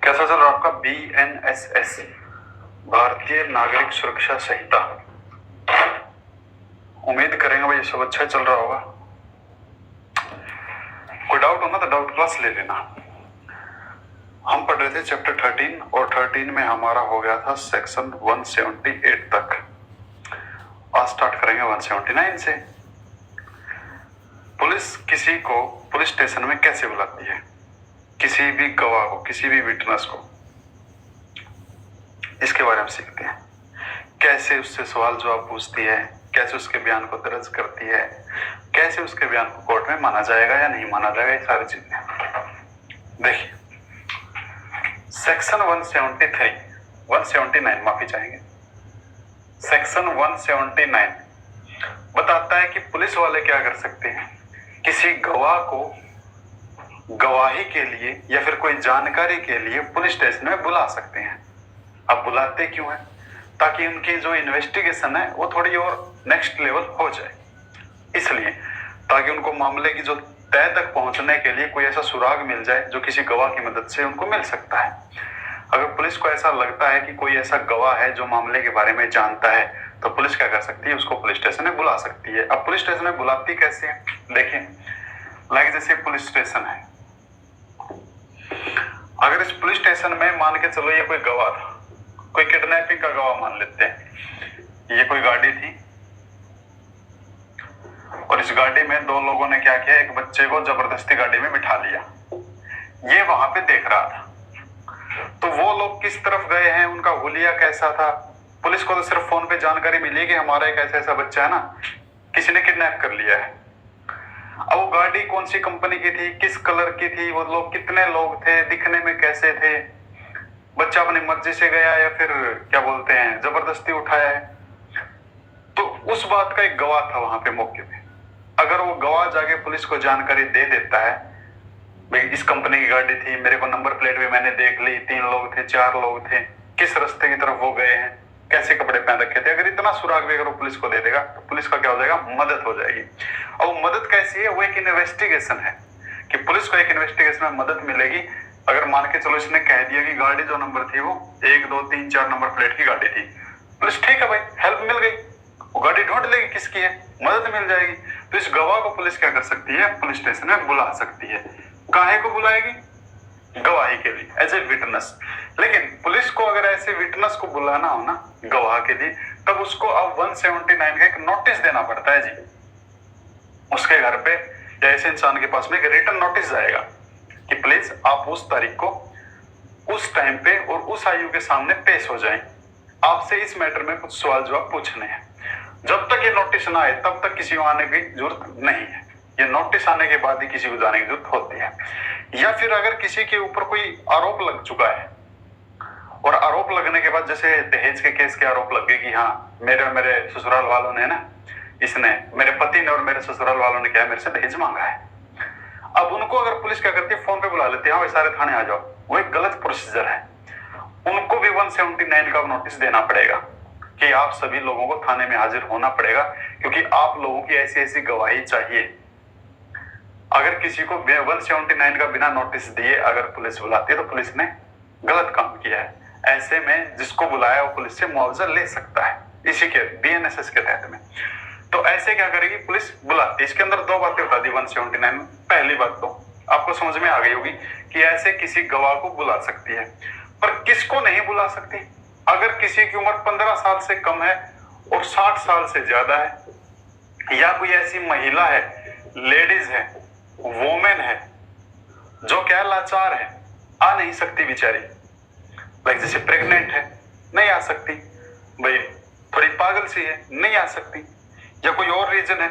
कैसा चल रहा आपका BNSS भारतीय नागरिक सुरक्षा संहिता। उम्मीद करेंगे भाई सब अच्छा चल रहा होगा। कोई डाउट हो ना तो डाउट क्लास ले लेना। हम पढ़ रहे थे चैप्टर 13 और 13 में हमारा हो गया था सेक्शन 178 तक। आज स्टार्ट करेंगे 179 से। पुलिस किसी को पुलिस स्टेशन में कैसे बुलाती है, किसी भी गवाह को, किसी भी विटनेस को, इसके बारे में सीखते हैं। कैसे उससे सवाल जवाब पूछती है, कैसे उसके बयान को दर्ज करती है, कैसे उसके बयान को कोर्ट में माना जाएगा या नहीं माना जाएगा, ये सारी चीजें देखिए। सेक्शन 179 माफी चाहेंगे। सेक्शन 179 बताता है कि पुलिस वाले क्या कर सकते हैं, किसी गवाह को गवाही के लिए या फिर कोई जानकारी के लिए पुलिस स्टेशन में बुला सकते हैं। अब बुलाते क्यों है? ताकि उनकी जो इन्वेस्टिगेशन है वो थोड़ी और नेक्स्ट लेवल हो जाए, इसलिए ताकि उनको मामले की जो तह तक पहुंचने के लिए कोई ऐसा सुराग मिल जाए जो किसी गवाह की मदद से उनको मिल सकता है। अगर पुलिस को ऐसा लगता है कि कोई ऐसा गवाह है जो मामले के बारे में जानता है तो पुलिस क्या कर सकती है, उसको पुलिस स्टेशन में बुला सकती है। अब पुलिस स्टेशन में बुलाती कैसे है देखिए। लाइक जैसे पुलिस स्टेशन है, अगर इस पुलिस स्टेशन में मान के चलो ये कोई गवाह था, कोई किडनैपिंग का गवाह मान लेते हैं। ये कोई गाड़ी थी और इस गाड़ी में दो लोगों ने क्या किया, एक बच्चे को जबरदस्ती गाड़ी में बिठा लिया। ये वहां पे देख रहा था, तो वो लोग किस तरफ गए हैं, उनका हुलिया कैसा था, पुलिस को तो सिर्फ फोन पे जानकारी मिली कि हमारा एक ऐसा ऐसा बच्चा है ना, किसी ने किडनैप कर लिया है। अब वो गाड़ी कौन सी कंपनी की थी, किस कलर की थी, वो लोग कितने लोग थे, दिखने में कैसे थे, बच्चा अपनी मर्जी से गया या फिर क्या बोलते हैं जबरदस्ती उठाया है, तो उस बात का एक गवाह था वहां पे मौके पे। अगर वो गवाह जाके पुलिस को जानकारी दे देता है, भाई इस कंपनी की गाड़ी थी, मेरे को नंबर प्लेट भी मैंने देख ली, 3 लोग थे, 4 लोग थे, किस रास्ते की तरफ वो गए हैं, कैसे कपड़े पहन रखे थे, अगर इतना सुराग भी अगर वो पुलिस को दे देगा तो पुलिस का क्या हो जाएगा, मदद हो जाएगी। और मदद कैसी है, वो एक इन्वेस्टिगेशन है कि पुलिस को एक इन्वेस्टिगेशन में मदद मिलेगी। अगर मान के चलो इसने कह दिया कि गाड़ी जो नंबर थी वो 1 2 3 4 नंबर प्लेट की गाड़ी थी, पुलिस ठीक है भाई, हेल्प मिल गई, वो गाड़ी ढूंढ लेगी किसकी है, मदद मिल जाएगी। तो इस गवाह को पुलिस क्या कर सकती है, पुलिस स्टेशन में बुला सकती है। काहे को बुलाएगी, गवाही के लिए, एज ए विटनेस। लेकिन पुलिस को अगर ऐसे विटनेस को बुलाना हो ना गवाह के लिए, तब उसको अब 179 का एक नोटिस देना पड़ता है जी। उसके घर पे या ऐसे इंसान के पास में एक रिटन नोटिस जाएगा कि प्लीज आप उस तारीख को उस टाइम पे और उस आयु के सामने पेश हो जाएं, आपसे इस मैटर में कुछ सवाल जवाब पूछने हैं। जब तक ये नोटिस ना आए तब तक किसी को आने की जरूरत नहीं है, ये नोटिस आने के बाद ही किसी को जाने की जरूरत होती है। या फिर अगर किसी के ऊपर कोई आरोप लग चुका है और आरोप लगने के बाद, जैसे दहेज के केस के आरोप लग गए कि हाँ मेरे ससुराल वालों ने ना, इसने मेरे पति ने और मेरे ससुराल वालों ने क्या मेरे से दहेज मांगा है, अब उनको अगर पुलिस क्या करती है, फोन पे बुला लेती है, हाँ सारे थाने आ जाओ, वो एक गलत प्रोसीजर है। उनको भी 179 का नोटिस देना पड़ेगा कि आप सभी लोगों को थाने में हाजिर होना पड़ेगा, क्योंकि आप लोगों की ऐसी ऐसी गवाही चाहिए। अगर किसी को 179 का बिना नोटिस दिए अगर पुलिस बुलाती है तो पुलिस ने गलत काम किया है। ऐसे में जिसको बुलाया वो पुलिस से मुआवजा ले सकता है, इसी के BNSS के तहत में। तो ऐसे क्या करेगी पुलिस, बुलाती। इसके अंदर 2 बातें बता दी 179 में। पहली बात तो आपको समझ में आ गई होगी कि ऐसे किसी गवाह को बुला सकती है, पर किसको नहीं बुला सकती, अगर किसी की उम्र 15 साल से कम है और 60 साल से ज्यादा है, या कोई ऐसी महिला है, लेडीज है, वोमेन है, जो क्या लाचार है, आ नहीं सकती बेचारी, लाइक जैसे प्रेग्नेंट है, नहीं आ सकती, भाई थोड़ी पागल सी है, नहीं आ सकती, या कोई और रीजन है,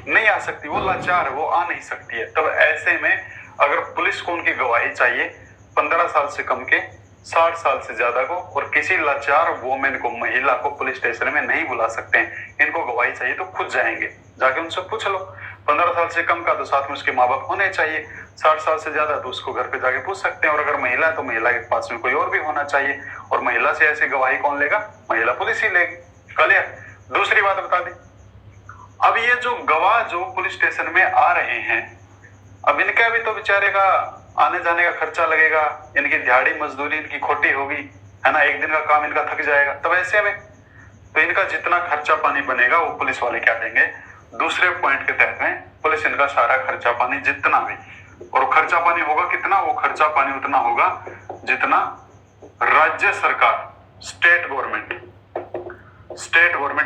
नहीं आ सकती, वो लाचार है, वो आ नहीं सकती है। तब ऐसे में अगर पुलिस को उनकी गवाही चाहिए 15 साल से कम के 60 साल से ज्यादा को, और किसी लाचार वोमेन को, महिला को पुलिस स्टेशन में नहीं बुला सकते हैं। इनको गवाही चाहिए तो खुद जाएंगे, जाके उनसे पूछ लो। 15 साल से कम का तो साथ में उसके माँ बाप होने चाहिए, 60 साल से ज्यादा तो उसको घर पे जाके पूछ सकते हैं, और अगर महिला है तो महिला के पास में कोई और भी होना चाहिए, और महिला से ऐसी गवाही कौन लेगा, महिला पुलिस ही लेगी। क्लियर। दूसरी बात बता दी, अब ये जो गवाह जो पुलिस स्टेशन में आ रहे हैं, अब इनका भी तो बेचारे का आने जाने का खर्चा लगेगा, इनकी दिहाड़ी मजदूरी इनकी खोटी होगी, है ना, एक दिन का काम इनका थक जाएगा। तब ऐसे में तो इनका जितना खर्चा पानी बनेगा वो पुलिस वाले क्या देंगे, दूसरे पॉइंट के तहत में पुलिस इनका सारा खर्चा पानी जितना भी, और खर्चा पानी होगा कितना, वो खर्चा पानी उतना होगा जितना राज्य सरकार, स्टेट गवर्नमेंट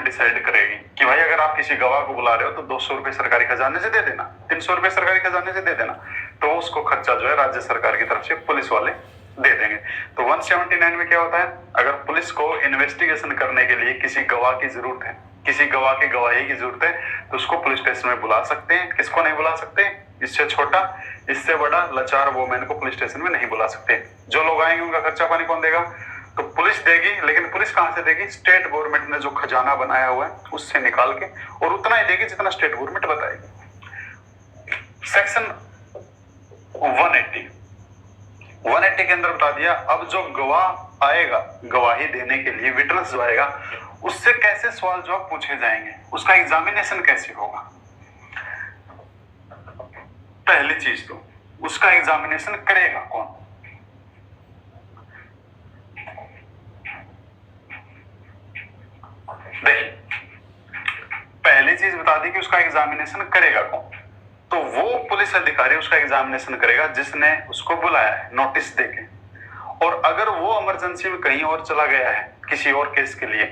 डिसाइड करेगी कि भाई अगर आप किसी गवाह को बुला रहे हो तो 200 रुपए सरकारी खजाने से दे देना, 300 रुपए सरकारी खजाने से दे देना, तो उसको खर्चा जो है राज्य सरकार की तरफ से पुलिस वाले दे देंगे। तो 179 में क्या होता है, अगर पुलिस को इन्वेस्टिगेशन करने के लिए किसी गवाह की जरूरत है, किसी गवाह की गवाही की जरूरत है, तो उसको पुलिस स्टेशन में बुला सकते हैं। किसको नहीं बुला सकते, इससे छोटा इससे बड़ा लाचार वोमेन को पुलिस स्टेशन में नहीं बुला सकते। जो लोग आएंगे उनका खर्चा पानी कौन देगा, तो पुलिस देगी। लेकिन पुलिस कहां से देगी, स्टेट गवर्नमेंट ने जो खजाना बनाया हुआ है उससे निकाल के, और उतना ही देगी जितना स्टेट गवर्नमेंट बताएगी। सेक्शन 180 के अंदर बता दिया, अब जो गवाह आएगा गवाही देने के लिए, विटनेस जो आएगा, उससे कैसे सवाल जवाब पूछे जाएंगे, उसका एग्जामिनेशन कैसे होगा। पहली चीज तो उसका एग्जामिनेशन करेगा कौन, देखिए पहली चीज बता दी कि उसका एग्जामिनेशन करेगा कौन, तो वो पुलिस अधिकारी उसका एग्जामिनेशन करेगा जिसने उसको बुलाया है नोटिस देके। और अगर वो इमरजेंसी में कहीं और चला गया है किसी और केस के लिए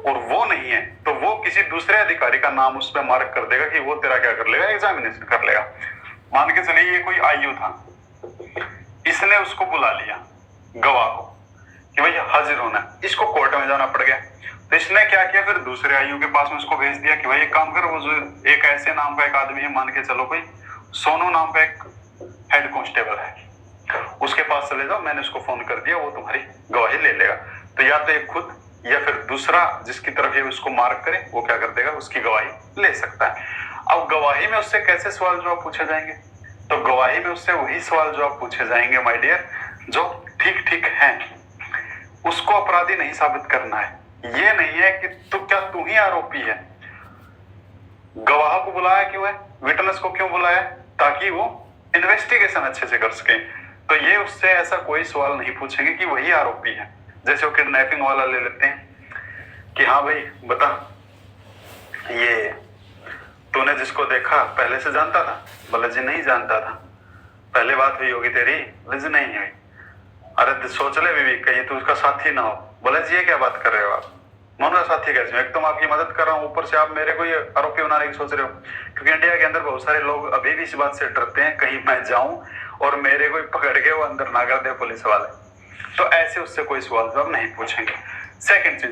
और वो नहीं है, तो वो किसी दूसरे अधिकारी का नाम उस पर मार्क कर देगा कि वो तेरा क्या कर लेगा, एग्जामिनेशन कर लेगा। मान के चलिए ये कोई आईयू था, इसने उसको बुला लिया गवाह को कि भाई हाजिर होना, इसको कोर्ट में जाना पड़ गया, तो इसने क्या किया, फिर दूसरे आईयू के पास में उसको भेज दिया कि भाई एक काम करो, वो जो एक ऐसे नाम का एक आदमी है, मान के चलो कोई सोनू नाम का एक हेड कांस्टेबल है, उसके पास चले जाओ, मैंने उसको फोन कर दिया, वो तुम्हारी गवाही ले लेगा। तो या तो एक खुद या फिर दूसरा जिसकी तरफ ये उसको मार्क करे वो क्या कर देगा, उसकी गवाही ले सकता है। अब गवाही में उससे कैसे सवाल जवाब पूछे जाएंगे, तो गवाही में उससे वही सवाल जवाब पूछे जाएंगे माय डियर जो ठीक ठीक है। उसको अपराधी नहीं साबित करना है, ये नहीं है कि तू ही आरोपी है। गवाह को बुलाया क्यों है, विटनेस को क्यों बुलाया, ताकि वो इन्वेस्टिगेशन अच्छे से कर सके। तो ये उससे ऐसा कोई सवाल नहीं पूछेंगे कि वही आरोपी है। जैसे वो किडनैपिंग वाला ले लेते हैं कि हाँ भाई बता, ये तूने जिसको देखा पहले से जानता था, बोले जी नहीं जानता था, पहले बात हुई होगी तेरी, बोले जी नहीं हुई। अरे सोच ले बीवी कहीं तू उसका साथी ना हो, बोले जी ये क्या बात कर रहे हो आप, मैं उनका साथी कैसे, एक तो मैं आपकी मदद कर रहा हूँ, ऊपर से आप मेरे को ये आरोपी बनाने की सोच रहे हो। क्योंकि इंडिया के अंदर बहुत सारे लोग अभी भी इस बात से डरते हैं कहीं मैं जाऊं और मेरे को पकड़ के वो अंदर ना कर दे पुलिस वाले, तो ऐसे उससे कोई सवाल जवाब नहीं पूछेंगे। सेकंड चीज,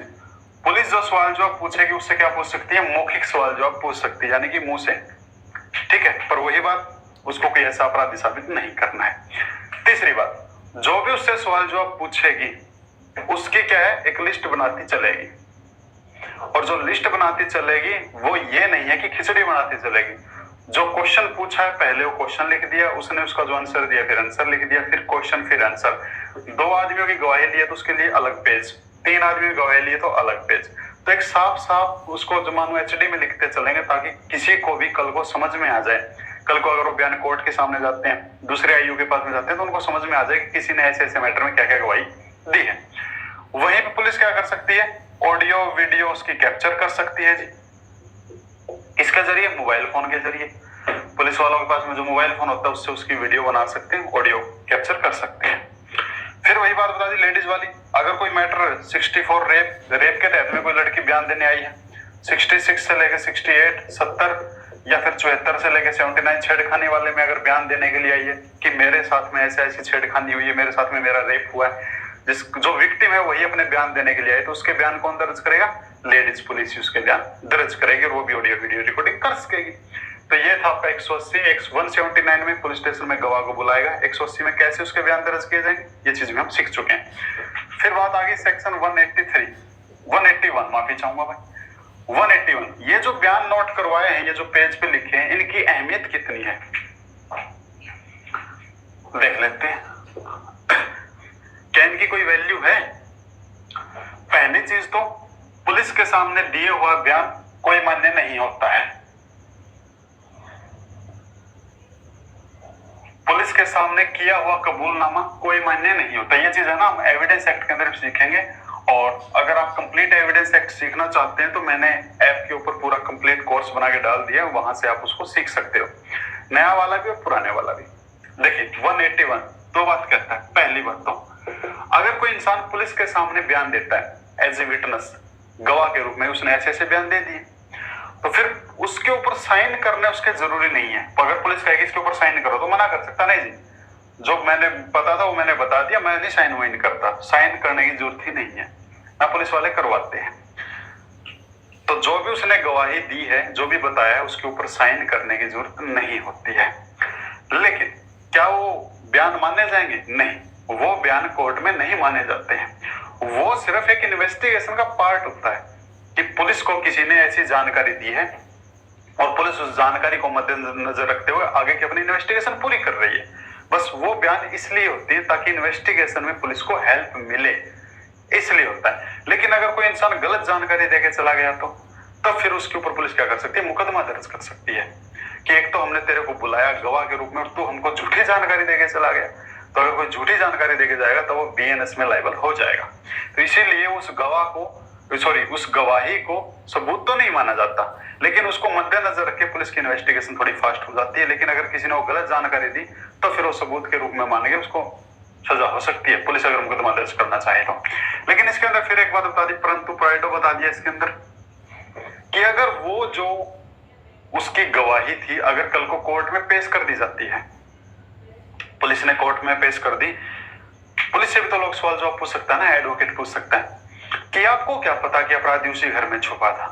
पुलिस जो सवाल जवाब पूछेगी उससे क्या पूछ सकती है, मौखिक सवाल जवाब पूछ सकती है, यानी कि मुंह से, ठीक है, पर वही बात उसको कोई ऐसा अपराधी साबित नहीं करना है। तीसरी बात, जो भी उससे सवाल जवाब पूछेगी उसकी क्या है, एक लिस्ट बनाती चलेगी, और जो लिस्ट बनाती चलेगी वो ये नहीं है कि खिचड़ी बनाती चलेगी। जो क्वेश्चन पूछा है पहले वो क्वेश्चन लिख दिया, उसने उसका जो आंसर दिया फिर आंसर लिख दिया, फिर क्वेश्चन फिर आंसर। 2 आदमियों की गवाही ली है तो उसके लिए अलग पेज, 3 आदमी की गवाही ली है तो अलग पेज। तो एक साफ साफ उसको जो मानो एचडी में लिखते चलेंगे ताकि किसी को भी कल को समझ में आ जाए। कल को अगर वो बयान कोर्ट के सामने जाते हैं, दूसरे आईयू के पास में जाते हैं, तो उनको समझ में आ जाए कि किसी ने ऐसे ऐसे मैटर में क्या क्या गवाही दी है। वहीं पे पुलिस क्या कर सकती है, ऑडियो वीडियो उसकी कैप्चर कर सकती है जी, इसके जरिए, मोबाइल फोन के जरिए। पुलिस वालों के पास में जो मोबाइल फोन होता है उससे उसकी वीडियो बना सकते हैं, ऑडियो कैप्चर कर सकते हैं। फिर वही बात बता दी लेडीज वाली, अगर कोई मैटर 64 रेप के तहत में कोई लड़की बयान देने आई है, 66 से लेकर 68, 70 या फिर 74 से लेकर 79 छेड़खानी वाले में अगर बयान देने के लिए आई है कि मेरे साथ में ऐसे ऐसी छेड़खानी हुई है, मेरे साथ में मेरा रेप हुआ है, जिस जो विक्टिम है वही अपने बयान देने के लिए आए, तो उसके बयान कौन दर्ज करेगा, लेडीज पुलिस उसके बयान दर्ज करेगी और वो भी ऑडियो वीडियो रिकॉर्डिंग कर सकेगी। तो ये था आपका 180। 179 में पुलिस स्टेशन में गवाह को बुलाएगा, 180 में कैसे उसके बयान दर्ज किए जाएंगे, ये चीज भी हम सीख चुके हैं। फिर बात आ गई सेक्शन 181, माफी चाहूंगा भाई, 181। ये जो बयान नोट करवाए हैं, ये जो पेज पे लिखे हैं, इनकी अहमियत कितनी है देख लेते हैं। क्या इनकी कोई वैल्यू है? पहली चीज तो पुलिस के सामने दिए हुआ बयान कोई मान्य नहीं होता है। पुलिस के सामने किया हुआ कबूलनामा कोई मान्य नहीं होता। ये चीज है ना, हम एविडेंस एक्ट के अंदर सीखेंगे। और अगर आप कंप्लीट एविडेंस एक्ट सीखना चाहते हैं तो मैंने ऐप के ऊपर पूरा कंप्लीट कोर्स बना के डाल दिया है, वहां से आप उसको सीख सकते हो, नया वाला भी और पुराने वाला भी। देखिए 181 दो बात कहता है। पहली बात तो अगर कोई इंसान पुलिस के सामने बयान देता है एज ए विटनेस, गवाह के रूप में, उसने ऐसे ऐसे बयान दे दिए, तो फिर उसके ऊपर साइन करने उसके जरूरी नहीं है। तो अगर पुलिस कहेगी इसके ऊपर साइन करो तो मना कर सकता नहीं जी, जो मैंने पता था वो मैंने बता दिया, मैं नहीं साइन वाइन करता, साइन करने की जरूरत ही नहीं है ना, पुलिस वाले करवाते हैं। तो जो भी उसने गवाही दी है, जो भी बताया है, उसके ऊपर साइन करने की जरूरत नहीं होती है। लेकिन क्या वो बयान माने जाएंगे? नहीं, वो बयान कोर्ट में नहीं माने जाते हैं। वो सिर्फ एक इन्वेस्टिगेशन का पार्ट होता है कि पुलिस को किसी ने ऐसी जानकारी दी है और पुलिस उस जानकारी को मद्देनजर रखते हुए आगे की अपनी इन्वेस्टिगेशन पूरी कर रही है। बस वो बयान इसलिए होती है ताकि इन्वेस्टिगेशन में पुलिस को हेल्प मिले, इसलिए होता है। लेकिन अगर कोई इंसान गलत जानकारी देके चला गया तो तब फिर उसके ऊपर पुलिस क्या कर सकती है? मुकदमा दर्ज कर सकती है कि एक तो हमने तेरे को बुलाया गवाह के रूप में और तू हमको झूठी जानकारी देके चला गया। तो अगर कोई झूठी जानकारी देके जाएगा तो वो बीएनएस में लायबल हो जाएगा। तो इसीलिए उस गवाही को सबूत तो नहीं माना जाता, लेकिन उसको मद्देनजर रख के पुलिस की इन्वेस्टिगेशन थोड़ी फास्ट हो जाती है। लेकिन अगर किसी ने वो गलत जानकारी दी तो फिर वो सबूत के रूप में मान के उसको सजा हो सकती है, पुलिस अगर मुकदमा दर्ज करना चाहे तो। लेकिन इसके अंदर फिर एक बात बता दी, परंतु प्राइटो बता दिया इसके अंदर कि अगर वो जो उसकी गवाही थी अगर कल को कोर्ट में पेश कर दी जाती है, पुलिस ने कोर्ट में पेश कर दी, पुलिस से भी तो लोग सवाल जवाब पूछ सकता है ना, एडवोकेट पूछ सकता है कि आपको क्या पता कि अपराधी उसी घर में छुपा था।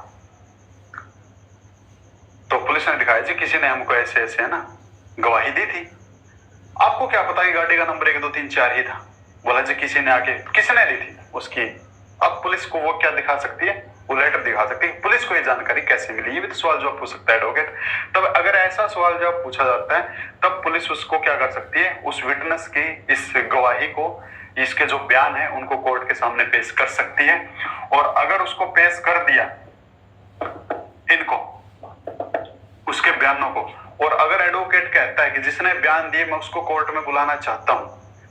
तो पुलिस ने दिखाया जी किसी ने हमको ऐसे ऐसे है ना गवाही दी थी, आपको क्या पता कि गाड़ी का नंबर 1 2 3 4 ही था। बोला जी किसी ने आके, किसने दी थी उसकी। अब पुलिस को वो क्या दिखा सकती है? वो लेटर दिखा सकती है। पुलिस को ये जानकारी कैसे मिली? ये भी तो सवाल जवाब पूछ सकता है एडवोकेट। तब अगर ऐसा सवाल जवाब पूछा जाता है तब पुलिस उसको क्या कर सकती है? उस विटनेस की इस गवाही को, इसके जो बयान है उनको कोर्ट के सामने पेश कर सकती है। और अगर उसको पेश कर दिया इनको, उसके बयानों को, और अगर एडवोकेट कहता है कि जिसने बयान दिए मैं उसको कोर्ट में बुलाना चाहता हूं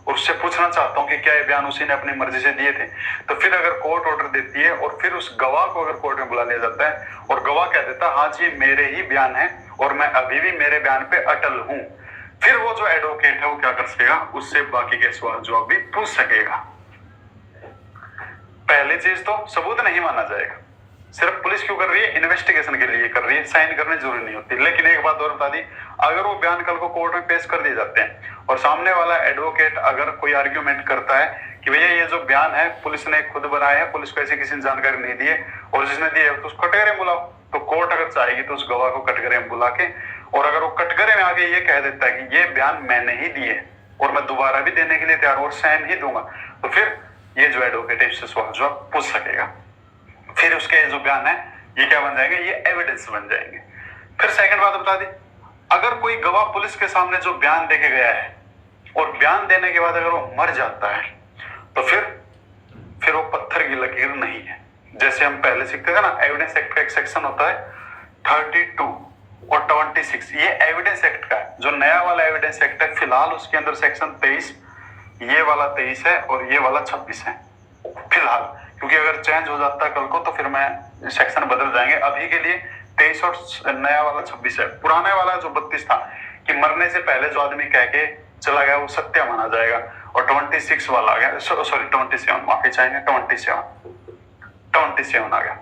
और उससे पूछना चाहता हूं कि क्या ये बयान उसी ने अपनी मर्जी से दिए थे, तो फिर अगर कोर्ट ऑर्डर देती है और फिर उस गवाह को अगर कोर्ट में बुला लिया जाता है और गवाह कह देता है हाँ जी मेरे ही बयान है और मैं अभी भी मेरे बयान पे अटल हूं, फिर वो जो एडवोकेट है वो क्या कर सकेगा? उससे बाकी के सवाल जवाब भी पूछ सकेगा। पहली चीज तो सबूत नहीं माना जाएगा। सिर्फ पुलिस क्यों कर रही है? इन्वेस्टिगेशन के लिए कर रही है, साइन करने जरूरी नहीं होती। लेकिन एक बात और बता दी, अगर वो बयान कल को कोर्ट में पेश कर दिए जाते हैं और सामने वाला एडवोकेट अगर कोई आर्ग्यूमेंट करता है कि भैया ये जो बयान है पुलिस ने खुद बनाया है, पुलिस को ऐसी किसी ने जानकारी नहीं दी है और जिसने दी है तो उसको कटघरे में बुलाओ, तो कोर्ट अगर चाहेगी तो उस गवाह को कटघरे में बुला के, और अगर वो कटघरे में आके ये कह देता है कि ये बयान मैंने ही दिए और मैं दोबारा भी देने के लिए तैयार और साइन ही दूंगा, तो फिर ये जो एडवोकेट है इससे सवाल जवाब पूछ सकेगा। फिर उसके जो बयान है ये क्या बन जाएंगे? ये एविडेंस बन जाएंगे। फिर सेकंड बात बता दी, अगर कोई गवाह पुलिस के सामने जो बयान देके गया है और बयान देने के बाद अगर वो मर जाता है तो फिर वो पत्थर की लकीर नहीं है। जैसे हम पहले सीखते थे ना, एविडेंस एक्ट का एक सेक्शन होता है 32 और 26, ये एविडेंस एक्ट का है। जो नया वाला एविडेंस एक्ट है फिलहाल उसके अंदर सेक्शन 23, ये वाला 23 है और ये वाला 26 है फिलहाल, क्योंकि अगर चेंज हो जाता है कल को तो फिर मैं सेक्शन बदल जाएंगे। अभी के लिए 23 और नया वाला 26 है। पुराने वाला जो 32 था कि मरने से पहले जो आदमी कह के चला गया वो सत्य माना जाएगा, और 26 वाला आ गया, सॉरी 27, माफी चाहेंगे, 27 आ गया।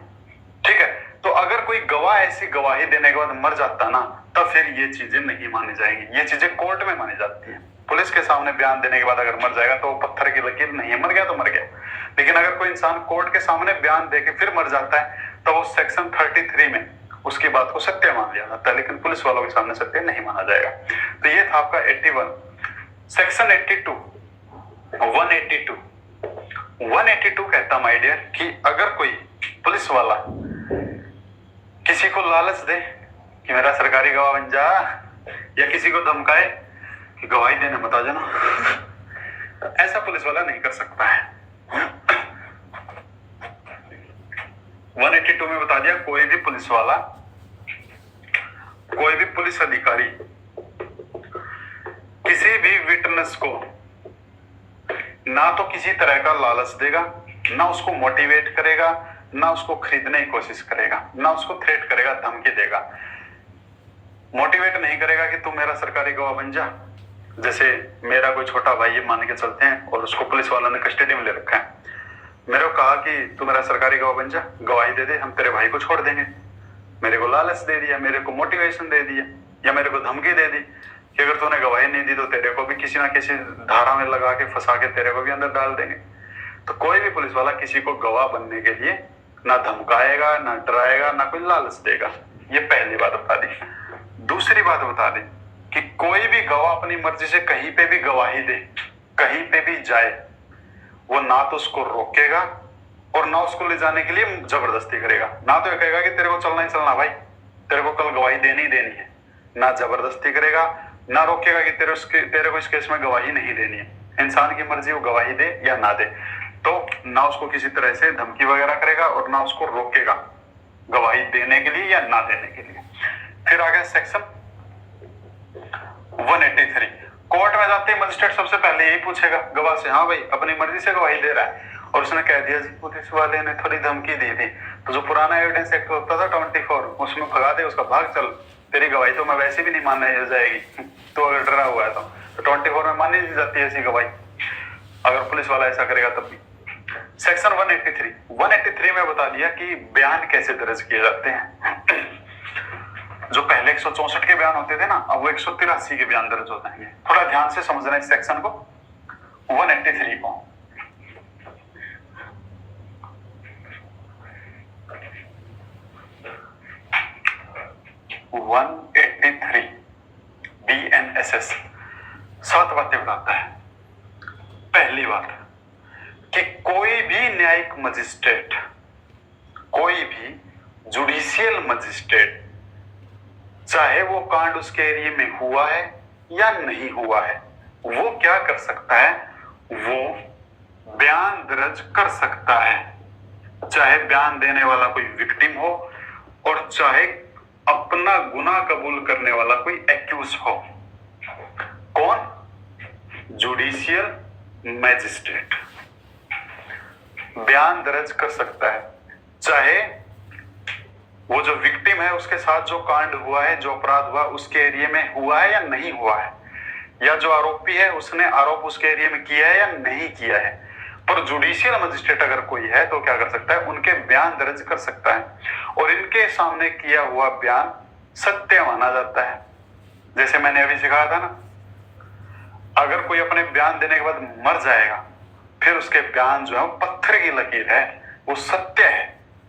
ठीक है, तो अगर कोई गवाह ऐसी गवाही देने के बाद मर जाता ना तब फिर ये चीजें नहीं मानी जाएंगी। ये चीजें कोर्ट में मानी जाती है। पुलिस के सामने बयान देने के बाद अगर मर जाएगा तो वो पत्थर की लकीर नहीं है, मर गया तो मर गया। लेकिन अगर कोई इंसान कोर्ट के सामने बयान देके फिर मर जाता है तो वो सेक्शन 33 में उसकी बात को सत्य मान लिया जाता है, लेकिन पुलिस वालों के सामने सत्य नहीं माना जाएगा। तो ये था आपका 81। सेक्शन 82 182 कहता माय डियर कि अगर कोई पुलिस वाला किसी को लालच दे कि मेरा सरकारी गवाह बन जा, या किसी को धमकाए कि गवाही देने मत आ जाना, ऐसा पुलिस वाला नहीं कर सकता है। 182 में बता दिया कोई भी पुलिस वाला, कोई भी पुलिस अधिकारी किसी किसी भी विटनेस को ना तो किसी तरह का लालच देगा, ना उसको मोटिवेट करेगा, ना उसको खरीदने की कोशिश करेगा, ना उसको थ्रेट करेगा, धमकी देगा। मोटिवेट नहीं करेगा कि तू मेरा सरकारी गवाह बन जा। जैसे मेरा कोई छोटा भाई है मान के चलते हैं और उसको पुलिस वालों ने कस्टडी में ले रखा है, मेरे को कहा कि तू मेरा सरकारी गवाह बन जा, गवाही दे दे, हम तेरे भाई को छोड़ देंगे। मेरे को लालच दे दिया, मेरे को मोटिवेशन दे दिया, या मेरे को धमकी दे दी कि अगर तूने गवाही नहीं दी तो तेरे को भी किसी ना किसी धारा में लगा के फंसा के तेरे को भी अंदर डाल देंगे। तो कोई भी पुलिस वाला किसी को गवाह बनने के लिए ना धमकाएगा, ना डराएगा, ना कोई लालच देगा। ये पहली बात बता दी। दूसरी बात बता दी कि कोई भी गवाह अपनी मर्जी से कहीं पे भी गवाही दे, कहीं पे भी जाए, वो ना तो उसको रोकेगा और ना उसको ले जाने के लिए जबरदस्ती करेगा। ना तो ये कहेगा कि तेरे को चलना ही चलना भाई, तेरे को कल गवाही देनी ही देनी है। ना जबरदस्ती करेगा, ना रोकेगा कि तेरे को इस केस में गवाही नहीं देनी है। इंसान की मर्जी वो गवाही दे या ना दे। तो ना उसको किसी तरह से धमकी वगैरह करेगा और ना उसको रोकेगा गवाही देने के लिए या ना देने के लिए। फिर आ गया सेक्शन 183। कोर्ट में जाते ही मजिस्ट्रेट सबसे पहले यही पूछेगा गवाह से, हाँ भाई अपनी मर्जी से गवाही दे रहा है और उसने कह दिया जी पुलिस वाले ने थोड़ी धमकी दी थी, तो जो पुराना एविडेंस एक्ट होता था 24 उसमें भगा दे, उसका भाग चल, तेरी गवाही तो मैं वैसे भी नहीं मानने जाएगी, तो अगर डरा हुआ है तो 24 में मानी नहीं जाती ऐसी गवाही, अगर पुलिस वाला ऐसा करेगा तब भी। सेक्शन 183 में बता दिया कि बयान कैसे दर्ज किए जाते हैं। जो पहले 164 के बयान होते थे ना, अब वो 183 के बयान दर्ज हो जाएंगे। थोड़ा ध्यान से समझना इस सेक्शन को, 183 को। BNSS 7 बातें बताता है। पहली बात कि कोई भी न्यायिक मजिस्ट्रेट, कोई भी जुडिशियल मजिस्ट्रेट, चाहे वो कांड उसके एरिया में हुआ है या नहीं हुआ है, वो क्या कर सकता है, वो बयान दर्ज कर सकता है। चाहे बयान देने वाला कोई विक्टिम हो और चाहे अपना गुनाह कबूल करने वाला कोई एक्यूज हो। कौन? जुडिशियल मैजिस्ट्रेट बयान दर्ज कर सकता है, चाहे वो जो विक्टिम है उसके साथ जो कांड हुआ है, जो अपराध हुआ उसके एरिया में हुआ है या नहीं हुआ है, या जो आरोपी है उसने आरोप उसके एरिया में किया है या नहीं किया है। पर जुडिशियल मजिस्ट्रेट अगर कोई है तो क्या कर सकता है, उनके बयान दर्ज कर सकता है और इनके सामने किया हुआ बयान सत्य माना जाता है। जैसे मैंने अभी सिखाया था ना, अगर कोई अपने बयान देने के बाद मर जाएगा, फिर उसके बयान जो है वो पत्थर की लकीर है, वो सत्य है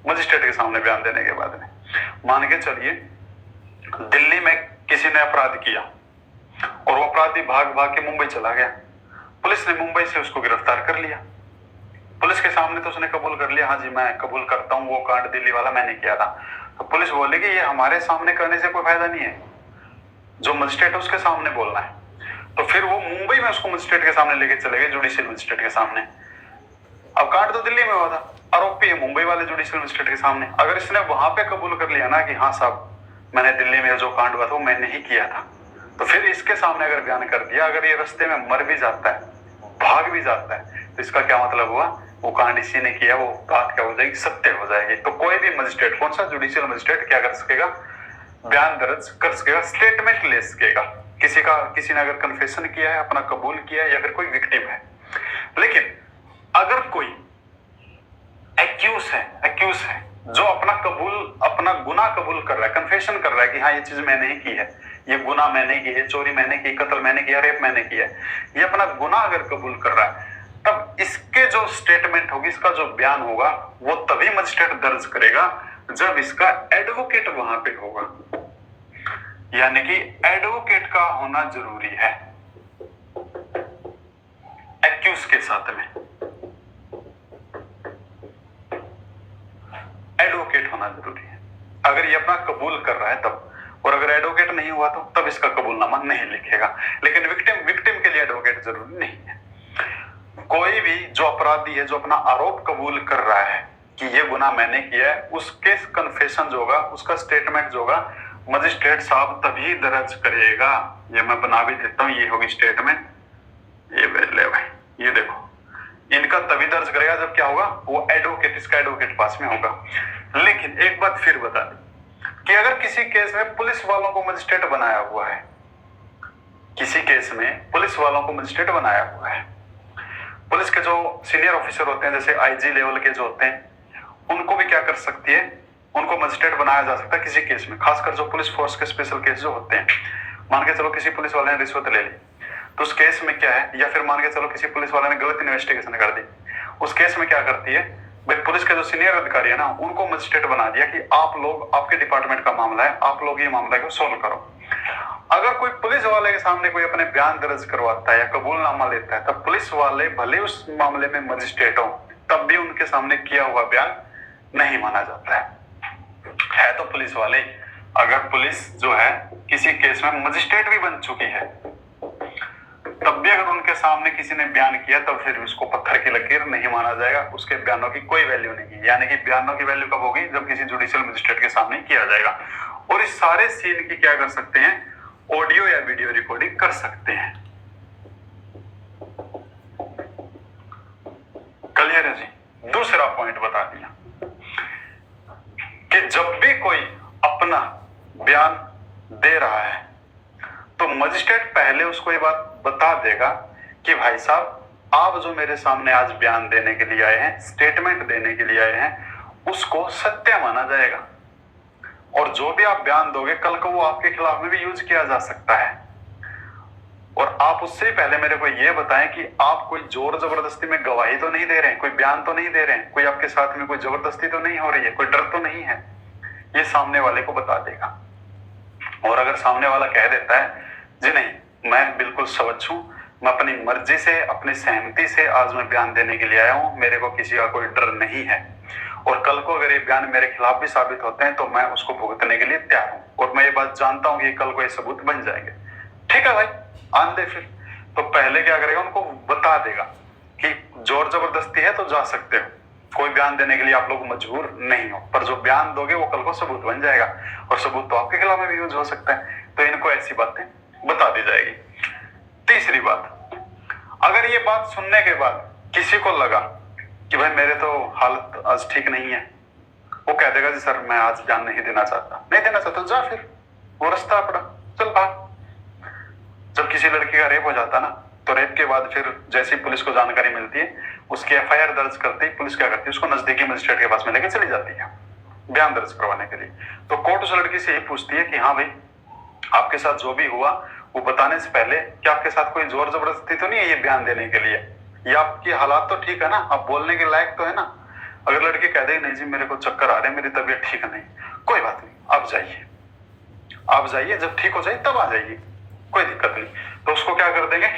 मजिस्ट्रेट के सामने बयान देने के बाद में। मान के चलिए दिल्ली में किसी ने अपराध किया और वो अपराधी भाग भाग के मुंबई चला गया, पुलिस ने मुंबई से उसको गिरफ्तार कर लिया। पुलिस के सामने तो उसने कबूल कर लिया, हाँ जी मैं कबूल करता हूँ वो कांड दिल्ली वाला मैंने किया था। तो पुलिस बोलेगी ये हमारे सामने करने से कोई फायदा नहीं है, जो मजिस्ट्रेट है उसके सामने बोलना है। तो फिर वो मुंबई में उसको मजिस्ट्रेट के सामने लेके चले गए, जुडिशियल मजिस्ट्रेट के सामने। अब कांड तो दिल्ली में हुआ था, आरोपी है मुंबई वाले जुडिशियल मजिस्ट्रेट के सामने। अगर इसने वहां पे कबूल कर लिया ना कि हाँ साहब मैंने दिल्ली में जो कांड हुआ था वो मैंने ही किया था, तो फिर इसके सामने अगर बयान कर दिया, अगर ये रास्ते में मर भी जाता है, भाग भी जाता है, तो इसका क्या मतलब हुआ, वो कांड इसी ने किया, वो बात क्या हो जाएगी, सत्य हो जाएगी। तो कोई भी मजिस्ट्रेट, कौन सा जुडिशियल मजिस्ट्रेट क्या कर सकेगा, बयान दर्ज कर सकेगा, स्टेटमेंट ले सकेगा। किसी ने अगर कन्फेशन किया है, अपना कबूल किया है, या फिर कोई विक्टिम है। लेकिन अगर कोई एक्यूज है जो अपना गुनाह कबूल कर रहा है, कन्फेशन कर रहा है कि हाँ ये चीज मैंने ही की है, ये गुनाह मैंने की है, चोरी मैंने की, कत्ल मैंने किया, रेप मैंने किया है, ये अपना गुनाह अगर कबूल कर रहा है, तब इसके जो स्टेटमेंट होगी, इसका जो बयान होगा, वो तभी मजिस्ट्रेट दर्ज करेगा जब इसका एडवोकेट वहां पे होगा। यानी कि एडवोकेट का होना जरूरी है एक्यूज के साथ में, एडवोकेट होना जरूरी है। अगर ये अपना कबूल कर रहा है तब, और अगर एडवोकेट नहीं हुआ तो तब इसका कबूलनामा नहीं लिखेगा। लेकिन विक्टिम के लिए एडवोकेट जरूरी नहीं है। कोई भी जो अपराधी है, जो अपना आरोप कबूल कर रहा है कि ये गुनाह मैंने किया है, उसके कन्फेशन जो होगा, उसका स्टेटमेंट जो होगा, मजिस्ट्रेट साहब तभी दर्ज करेगा, ये मैं बना भी देता हूं, ये होगी स्टेटमेंट, ये ले भाई, ये देखो इनका तभी दर्ज करेगा जब क्या होगा, वो एडवोकेट, इसका एडवोकेट पास में होगा। लेकिन एक बात फिर बता दी कि अगर किसी केस में पुलिस वालों को मजिस्ट्रेट बनाया हुआ है, किसी केस में पुलिस वालों को मजिस्ट्रेट बनाया हुआ है, पुलिस के जो सीनियर ऑफिसर होते हैं जैसे आईजी लेवल के जो होते हैं, उनको भी क्या कर सकती है, उनको मजिस्ट्रेट बनाया जा सकता है किसी केस में, खासकर जो पुलिस फोर्स के स्पेशल केस जो होते हैं। मान के चलो किसी पुलिस वाले ने रिश्वत ले ली, तो उस केस में क्या है, या फिर मान के चलो किसी पुलिस वाले ने गलत इन्वेस्टिगेशन कर दी, उस केस में क्या करती है भाई, पुलिस के जो सीनियर अधिकारी है ना, उनको मजिस्ट्रेट बना दिया कि आप लोग, आपके डिपार्टमेंट का मामला है, आप लोग ये मामला को सोल्व करो। अगर कोई पुलिस वाले के सामने कोई अपने बयान दर्ज करवाता है या कबूलनामा लेता है, तब पुलिस वाले भले उस मामले में मजिस्ट्रेट हो, तब भी उनके सामने किया हुआ बयान नहीं माना जाता है तो पुलिस वाले। अगर पुलिस जो है किसी केस में मजिस्ट्रेट भी बन चुकी है, तब भी अगर उनके सामने किसी ने बयान किया, तब फिर उसको पत्थर की लकीर नहीं माना जाएगा, उसके बयानों की कोई वैल्यू नहीं है। यानी कि बयानों की वैल्यू कब होगी, जब किसी जुडिशियल मजिस्ट्रेट के सामने किया जाएगा। और इस सारे सीन की क्या कर सकते हैं, ऑडियो या वीडियो रिकॉर्डिंग कर सकते हैं। क्लियर है जी। दूसरा पॉइंट बता दिया कि जब भी कोई अपना बयान दे रहा है, तो मजिस्ट्रेट पहले उसको ये बात बता देगा कि भाई साहब, आप जो मेरे सामने आज बयान देने के लिए आए हैं, स्टेटमेंट देने के लिए आए हैं, उसको सत्य माना जाएगा, और जो भी आप बयान दोगे कल को वो आपके खिलाफ में भी यूज किया जा सकता है। और आप उससे पहले मेरे को ये बताएं कि आप कोई जोर जबरदस्ती में गवाही तो नहीं दे रहे हैं, कोई बयान तो नहीं दे रहे हैं, कोई आपके साथ में कोई जबरदस्ती तो नहीं हो रही है, कोई डर तो नहीं है, ये सामने वाले को बता देगा। और अगर सामने वाला कह देता है जी नहीं, मैं बिल्कुल स्वच्छ हूं, मैं अपनी मर्जी से, अपनी सहमति से आज मैं बयान देने के लिए आया हूं, मेरे को किसी का कोई डर नहीं है, और कल को अगर ये बयान मेरे खिलाफ भी साबित होते हैं तो मैं उसको भुगतने के लिए तैयार हूं, और मैं ये बात जानता हूं कि कल को ये सबूत बन जाएंगे। ठीक है भाई, आन दे फिर। तो पहले क्या करेगा, उनको बता देगा कि जोर जबरदस्ती है तो जा सकते हो, कोई बयान देने के लिए आप लोग मजबूर नहीं हो, पर जो बयान दोगे वो कल को सबूत बन जाएगा, और सबूत तो आपके खिलाफ में भी यूज हो सकता है। तो इनको ऐसी बातें बता दी जाएगी। तीसरी बात, अगर ये बात सुनने के बाद किसी को लगा कि भाई मेरे तो हालत आज ठीक नहीं है, वो कह देगा जी सर मैं आज बयान नहीं देना चाहता, नहीं देना चाहता जा फिर, वो रास्ता अपना चल भाग। जब किसी लड़की का रेप हो जाता ना, तो रेप के बाद फिर जैसी पुलिस को जानकारी मिलती है, उसकी एफआईआर दर्ज करते ही पुलिस क्या करती है, उसको नजदीकी मजिस्ट्रेट के पास में लेके चली जाती है बयान दर्ज करवाने के लिए। तो कोर्ट उस लड़की से यही पूछती है कि हाँ भाई, आपके साथ जो भी हुआ वो बताने से पहले क्या आपके साथ कोई जोर जबरदस्ती तो नहीं है ये बयान देने के लिए, या आपकी हालात तो ठीक है ना, आप बोलने के लायक तो है ना। अगर लड़की कह दे नहीं जी मेरे को चक्कर आ रहे हैं, मेरी तबीयत ठीक नहीं, कोई बात नहीं, आप जाइए, आप जाइए, जब ठीक हो जाए तब आ जाइए, कोई दिक्कत नहीं। तो उसको क्या कर देंगे,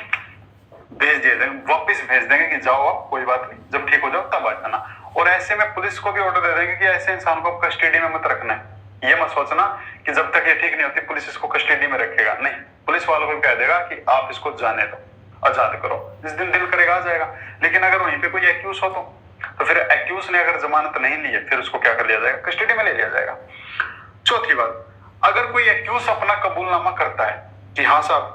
भेज दिए देंगे, वापिस भेज देंगे कि जाओ आप, कोई बात नहीं, जब ठीक हो जाओ तब आ जाना। और ऐसे में पुलिस को भी ऑर्डर दे देंगे कि ऐसे इंसान को कस्टडी में मत रखना है। ये मत सोचना कि जब तक ये ठीक नहीं होती पुलिस इसको कस्टडी में रखेगा, नहीं, पुलिस वालों को कह देगा कि आप इसको जाने दो, आजाद करो, जिस दिन दिल करेगा आ जाएगा। लेकिन अगर वहीं पे कोई एक्यूज हो तो फिर एक्यूज ने अगर जमानत नहीं ली है, फिर उसको क्या कर लिया जाएगा, कस्टडी में ले लिया जाएगा। चौथी बात, अगर कोई एक्यूज अपना कबूलनामा करता है कि हाँ साहब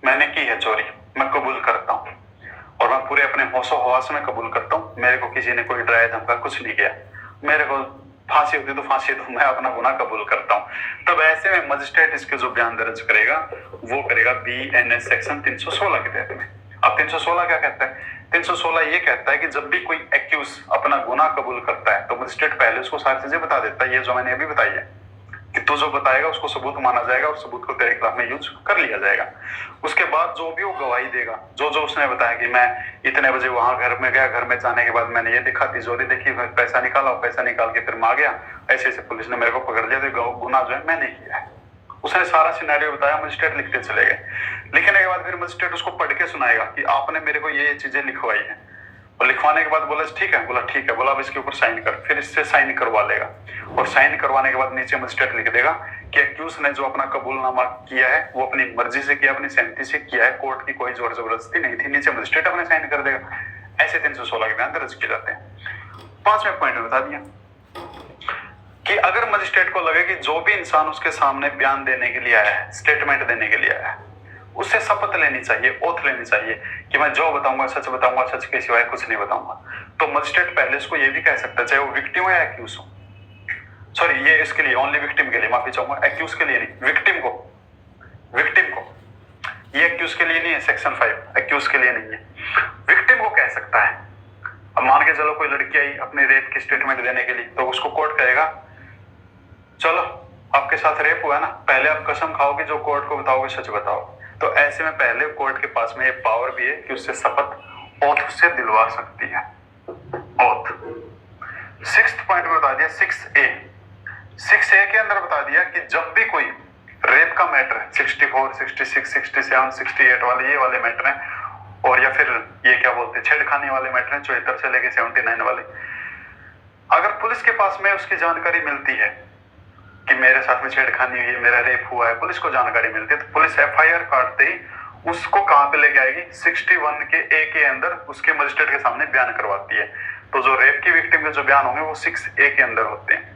मैंने की है चोरी, मैं कबूल करता हूं, और मैं पूरे अपने होशो हवास में कबूल करता हूं, मेरे को किसी ने कोई डराया धमका कुछ नहीं किया, मेरे को फांसी होती तो फांसी दो, मैं अपना गुनाह कबूल करता हूं, तब ऐसे में मजिस्ट्रेट इसके जो बयान दर्ज करेगा वो करेगा BNS सेक्शन 316 के तहत में। अब 316 क्या कहता है, 316 ये कहता है कि जब भी कोई एक्यूज अपना गुनाह कबूल करता है तो मजिस्ट्रेट पहले उसको सारी चीजें बता देता है, ये जो मैंने अभी बताई है कि तू जो बताएगा उसको सबूत माना जाएगा और सबूत को तेरे खिलाफ में यूज कर लिया जाएगा। उसके बाद जो भी वो गवाही देगा, जो जो उसने बताया कि मैं इतने बजे वहां घर में गया, घर में जाने के बाद मैंने ये देखा, तिजोरी देखी, पैसा निकाला, पैसा निकाल के फिर मैं आ गया, ऐसे ऐसे पुलिस ने मेरे को पकड़ लिया, तो गुनाह जो है मैंने किया है, उसने सारा सिनेरियो बताया, मजिस्ट्रेट लिखते चले गए। लिखने के बाद फिर मजिस्ट्रेट उसको पढ़ के सुनाएगा कि आपने मेरे को ये चीजें लिखवाई है, और लिखवाने के बाद बोला ठीक है, बोला ठीक है, बोला अब इसके ऊपर साइन कर, फिर इससे साइन करवा लेगा, और साइन करवाने के बाद नीचे मजिस्ट्रेट लिख देगा कि एक्यूज ने जो अपना कबूलनामा किया है वो अपनी मर्जी से किया, अपनी सहमति से किया है, कोर्ट की कोई जोर जबरदस्ती नहीं थी, नीचे मजिस्ट्रेट अपने साइन कर देगा। ऐसे 316 के बयान दर्ज किए जाते हैं। 5वें पॉइंट में बता दिया कि अगर मजिस्ट्रेट को लगे कि जो भी इंसान उसके सामने बयान देने के लिए आया है, स्टेटमेंट देने के लिए आया है, उससे शपथ लेनी चाहिए, ओथ लेनी चाहिए कि मैं जो बताऊंगा सच के सिवाय कुछ नहीं बताऊंगा। तो मजिस्ट्रेट पहले उसको ये भी कह सकता है, चाहे वो विक्टिम हो या एक्यूज हो, सॉरी ये इसके लिए ओनली विक्टिम के लिए माफी चाहूंगा, एक्यूज के लिए नहीं, विक्टिम को ये एक्यूज के लिए नहीं है, सेक्शन 5 एक्यूज के लिए नहीं है, विक्टिम को कह सकता है। अब मान के चलो कोई लड़की आई अपनी रेप की स्टेटमेंट देने के लिए, तो उसको कोर्ट कहेगा चलो आपके साथ रेप हुआ ना, पहले आप कसम खाओगे जो कोर्ट को बताओगे सच बताओ। तो ऐसे में पहले कोर्ट के पास में ये पावर भी है कि उससे शपथ ओथ से दिलवा सकती है, ओथ। 6th पॉइंट में बता दिया 6A के अंदर बता दिया कि जब भी कोई रेप का मैटर है, 64, 66, 67, 68 वाले ये वाले मैटर हैं, और या फिर ये क्या बोलते हैं छेड़खानी वाले मैटर हैं 74 से लेके 79 वाले, अगर पुलिस के पास में उसकी जानकारी मिलती है कि मेरे साथ में छेड़खानी हुई है, मेरा रेप हुआ है, पुलिस को जानकारी मिलती है, तो पुलिस FIR काटते ही उसको कहां पे लेके आएगी, 61 के A के अंदर उसके मजिस्ट्रेट के सामने बयान करवाती है। तो जो रेप की विक्टिम के जो बयान होंगे वो 6A के अंदर होते हैं।